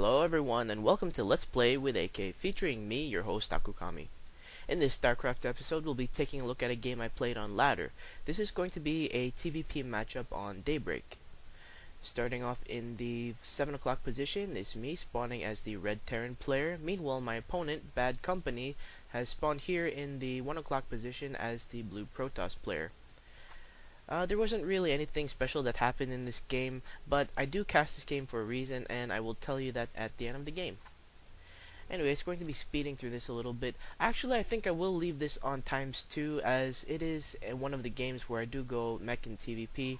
Hello everyone and welcome to Let's Play with AK, featuring me, your host Akukami. In this StarCraft episode, we'll be taking a look at a game I played on ladder. This is going to be a TvP matchup on Daybreak. Starting off in the 7 o'clock position is me, spawning as the Red Terran player. Meanwhile, my opponent, BadCompany, has spawned here in the 1 o'clock position as the Blue Protoss player. There wasn't really anything special that happened in this game, but I do cast this game for a reason, and I will tell you that at the end of the game. Anyway, it's going to be speeding through this a little bit. Actually, I think I will leave this on ×2, as it is one of the games where I do go mech in TvP.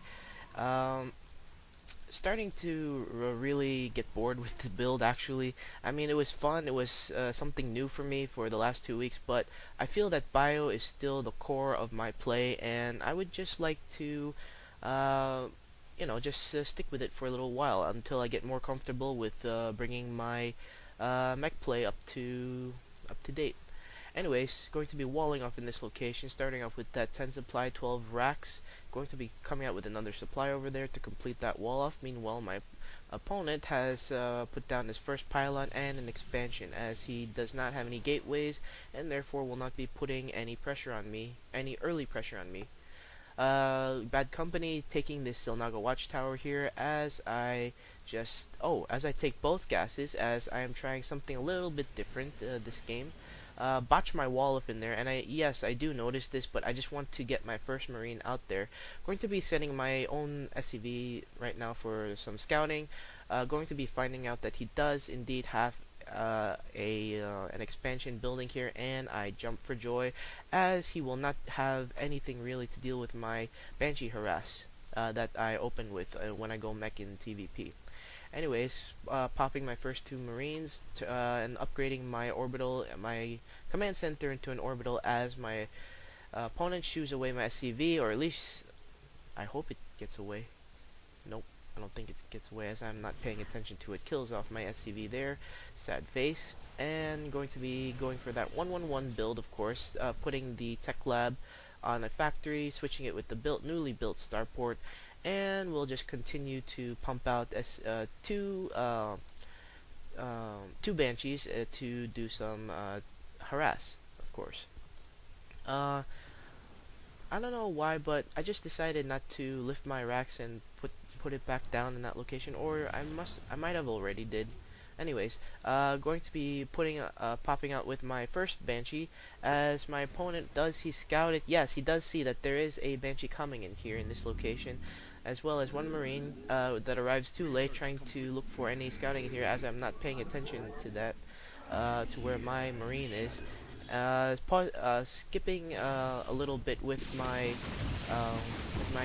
Starting to really get bored with the build, actually. I mean, it was fun, it was something new for me for the last 2 weeks, but I feel that bio is still the core of my play, and I would just like to just stick with it for a little while until I get more comfortable with bringing my mech play up to date. Anyways, going to be walling off in this location, starting off with that 10 supply, 12 racks. Going to be coming out with another supply over there to complete that wall off. Meanwhile, my opponent has put down his first pylon and an expansion, as he does not have any gateways and therefore will not be putting any pressure on me, any early pressure on me. BadCompany taking this Silnaga watchtower here, as I take both gases, as I am trying something a little bit different this game. Botch my wall up in there, and I do notice this, but I just want to get my first Marine out there. Going to be setting my own SCV right now for some scouting. Going to be finding out that he does indeed have an expansion building here, and I jump for joy, as he will not have anything really to deal with my Banshee harass that I open with when I go mech in TvP. Anyways, popping my first 2 Marines and upgrading my orbital, my command center into an orbital, as my opponent shoos away my SCV, or at least I hope it gets away. Nope, I don't think it gets away, as I'm not paying attention to it. Kills off my SCV there, sad face, and going to be going for that 1-1-1 build, of course, putting the tech lab on a factory, switching it with the newly built starport, and we'll just continue to pump out two Banshees to do some harass, of course. I don't know why, but I just decided not to lift my racks and put it back down in that location, or I might have already did. Anyways, going to be popping out with my first Banshee, as my opponent he scout it. Yes, he does see that there is a Banshee coming in here in this location, as well as 1 Marine that arrives too late, trying to look for any scouting in here, as I'm not paying attention to that, to where my Marine is. Skipping a little bit with my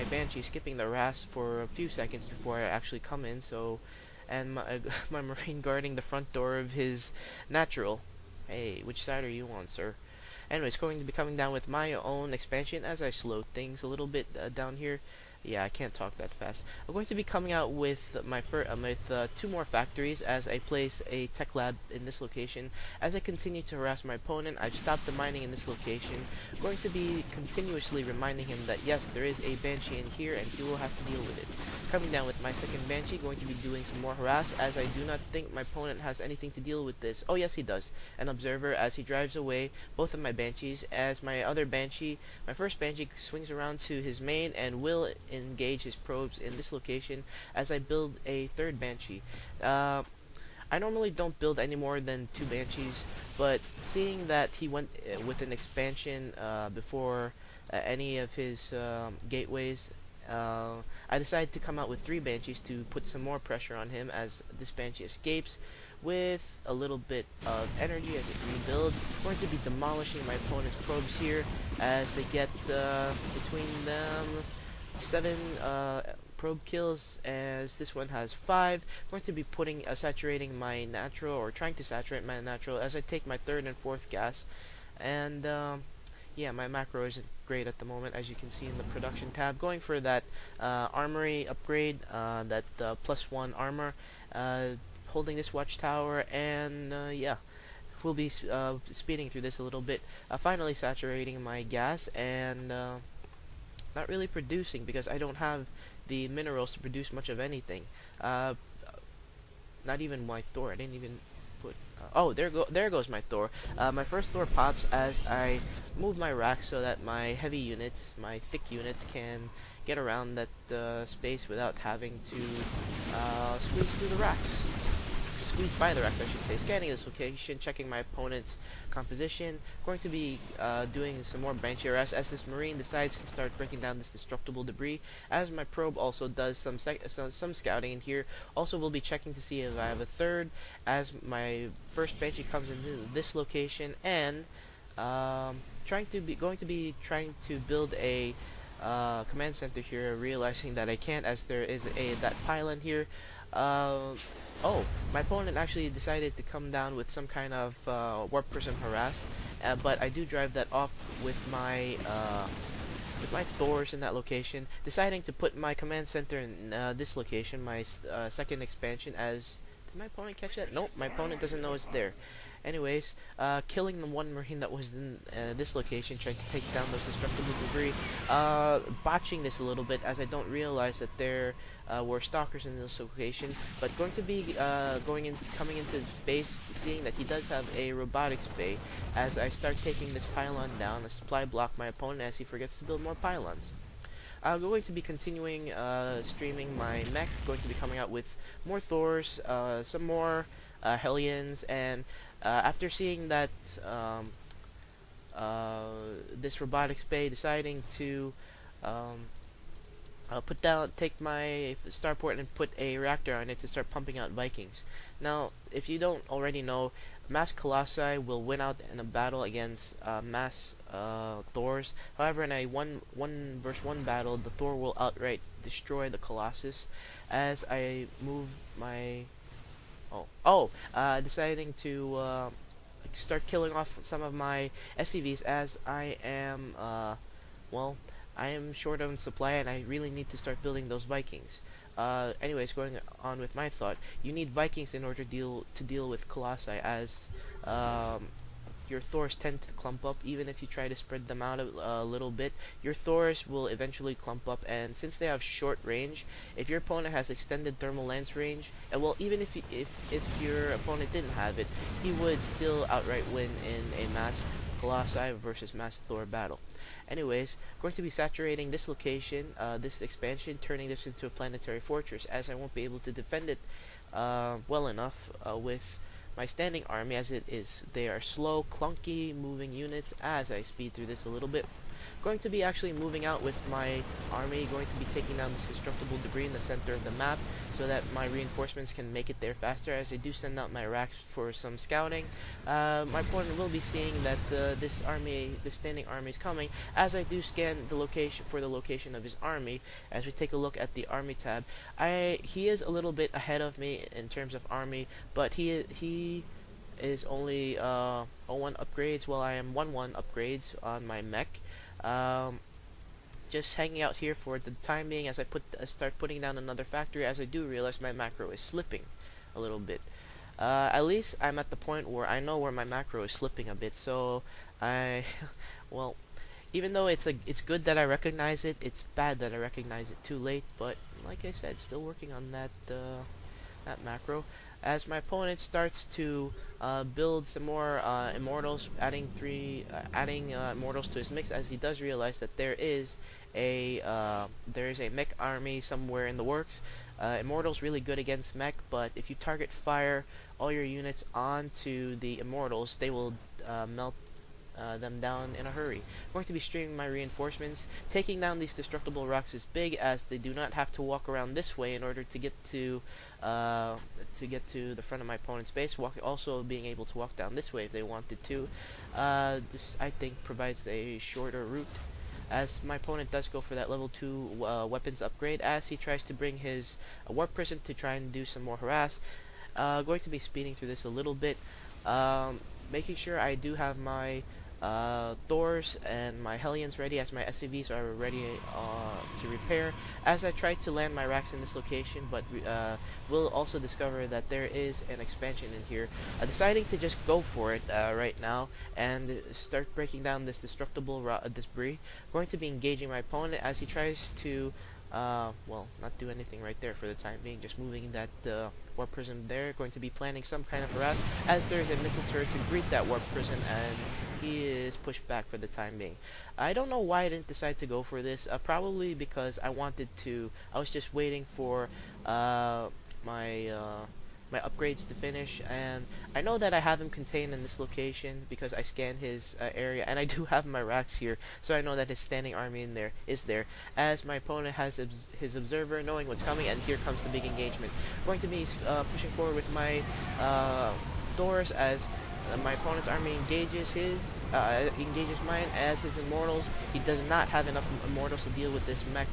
Banshee, skipping the RAS for a few seconds before I actually come in, and my Marine guarding the front door of his natural. Hey, which side are you on, sir? Anyways, going to be coming down with my own expansion, as I slowed things a little bit down here. Yeah, I can't talk that fast. I'm going to be coming out with my 2 more factories, as I place a tech lab in this location. As I continue to harass my opponent, I've stopped the mining in this location. Going to be continuously reminding him that yes, there is a Banshee in here, and he will have to deal with it. Coming down with my second Banshee, going to be doing some more harass, as I do not think my opponent has anything to deal with this. Oh yes, he does. An observer, as he drives away both of my Banshees, as my first Banshee swings around to his main and will engage his probes in this location, as I build a 3rd Banshee. I normally don't build any more than 2 Banshees, but seeing that he went with an expansion before any of his gateways, I decided to come out with 3 Banshees to put some more pressure on him, as this Banshee escapes with a little bit of energy as it rebuilds. I'm going to be demolishing my opponent's probes here, as they get between them 7 probe kills, as this one has 5. I'm going to be saturating my natural, or trying to saturate my natural, as I take my 3rd and 4th gas. And yeah, my macro isn't great at the moment, as you can see in the production tab. Going for that armory upgrade, that +1 armor, holding this watchtower, and yeah, we'll be speeding through this a little bit. Finally saturating my gas, and not really producing, because I don't have the minerals to produce much of anything. not even my Thor. I didn't even put. Oh, there goes my Thor. My first Thor pops as I move my racks so that my heavy units, my thick units, can get around that space without having to squeeze through the racks. Squeeze by the racks, I should say. Scanning this location, checking my opponent's composition. Going to be doing some more banshee harass as this marine decides to start breaking down this destructible debris. As my probe also does some scouting in here. Also, we'll be checking to see if I have a third. As my first banshee comes into this location, and going to be trying to build a command center here, realizing that I can't as there is that pylon here. Oh, my opponent actually decided to come down with some kind of warp prism harass, but I do drive that off with my Thors in that location, deciding to put my command center in this location, my second expansion. As did my opponent catch that? Nope, my opponent doesn't know it's there. Anyways, killing the one marine that was in this location, trying to take down those destructible debris, botching this a little bit as I don't realize that there were stalkers in this location, but going to be coming into base, seeing that he does have a robotics bay. As I start taking this pylon down, a supply block my opponent as he forgets to build more pylons. I'm going to be continuing streaming my mech, going to be coming out with more Thors, some more Hellions, and after seeing that this robotics bay, deciding to take my starport and put a reactor on it to start pumping out Vikings. Now, if you don't already know, mass Colossi will win out in a battle against mass Thors. However, in a 1 versus 1 battle, the Thor will outright destroy the Colossus. As I move my deciding to start killing off some of my SCVs as I am I am short on supply and I really need to start building those Vikings. Anyways, going on with my thought, you need Vikings in order to deal with Colossi, as your Thors tend to clump up. Even if you try to spread them out a little bit, your Thors will eventually clump up, and since they have short range, if your opponent has extended thermal lance range, and well, even if your opponent didn't have it, he would still outright win in a mass Colossi versus mass Thor battle. Anyways, going to be saturating this location, this expansion, turning this into a planetary fortress, as I won't be able to defend it well enough with my standing army, as it is. They are slow, clunky moving units. As I speed through this a little bit, going to be actually moving out with my army, going to be taking down this destructible debris in the center of the map so that my reinforcements can make it there faster. As I do send out my racks for some scouting, my opponent will be seeing that this standing army is coming. As I do scan the location of his army, as we take a look at the army tab, he is a little bit ahead of me in terms of army, but he is only 01 upgrades while I am 11 upgrades on my mech. Just hanging out here for the time being as I start putting down another factory, as I do realize my macro is slipping a little bit. At least I'm at the point where I know where my macro is slipping a bit, so well, even though it's good that I recognize it, it's bad that I recognize it too late, but like I said, still working on that macro. As my opponent starts to build some more immortals, adding immortals to his mix, as he does realize that there is a mech army somewhere in the works. Immortals really good against mech, but if you target fire all your units onto the immortals, they will melt them down in a hurry. I'm going to be streaming my reinforcements. Taking down these destructible rocks is big, as they do not have to walk around this way in order to get to the front of my opponent's base. Also being able to walk down this way if they wanted to. This, I think, provides a shorter route, as my opponent does go for that level 2 weapons upgrade, as he tries to bring his warp prison to try and do some more harass. Going to be speeding through this a little bit, making sure I do have my Thors and my Hellions ready, as my SCVs are ready to repair, as I try to land my racks in this location, but we'll also discover that there is an expansion in here. Deciding to just go for it right now and start breaking down this destructible debris. Going to be engaging my opponent as he tries to well, not do anything right there for the time being, just moving that warp prism there. Going to be planning some kind of harass, as there's a missile turret to greet that warp prism, and he is pushed back for the time being. I don't know why I didn't decide to go for this, probably because I was just waiting for my my upgrades to finish, and I know that I have him contained in this location because I scanned his area, and I do have my racks here, so I know that his standing army is there, as my opponent has his observer knowing what's coming, and here comes the big engagement. Going to be pushing forward with my doors as my opponent's army engages mine as his immortals. He does not have enough immortals to deal with this mech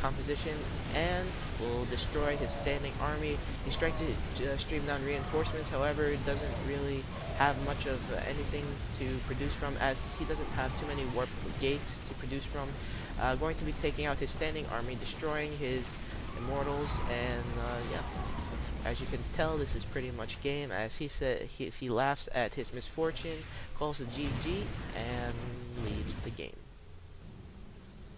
composition, and will destroy his standing army. He's trying to stream down reinforcements, however, it doesn't really have much of anything to produce from, as he doesn't have too many warp gates to produce from. Going to be taking out his standing army, destroying his immortals, and yeah. As you can tell, this is pretty much game, as he laughs at his misfortune, calls it GG, and leaves the game.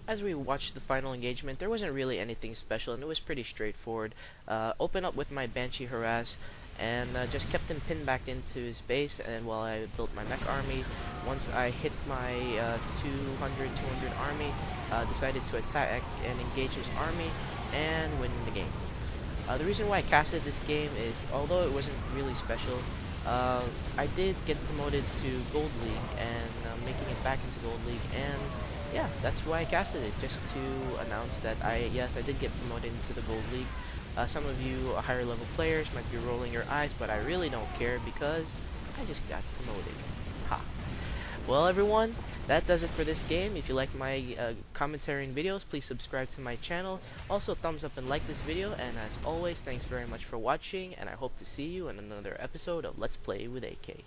As we watched the final engagement, there wasn't really anything special, and it was pretty straightforward. Open up with my Banshee harass, and just kept him pinned back into his base, and while I built my mech army, once I hit my 200 army, decided to attack and engage his army, and win the game. The reason why I casted this game is, although it wasn't really special, I did get promoted to Gold League, and making it back into Gold League, and yeah, that's why I casted it, just to announce that I did get promoted into the Gold League. Some of you higher level players might be rolling your eyes, but I really don't care because I just got promoted. Ha. Well, everyone, that does it for this game. If you like my commentary and videos, please subscribe to my channel. Also, thumbs up and like this video, and as always, thanks very much for watching, and I hope to see you in another episode of Let's Play with AK.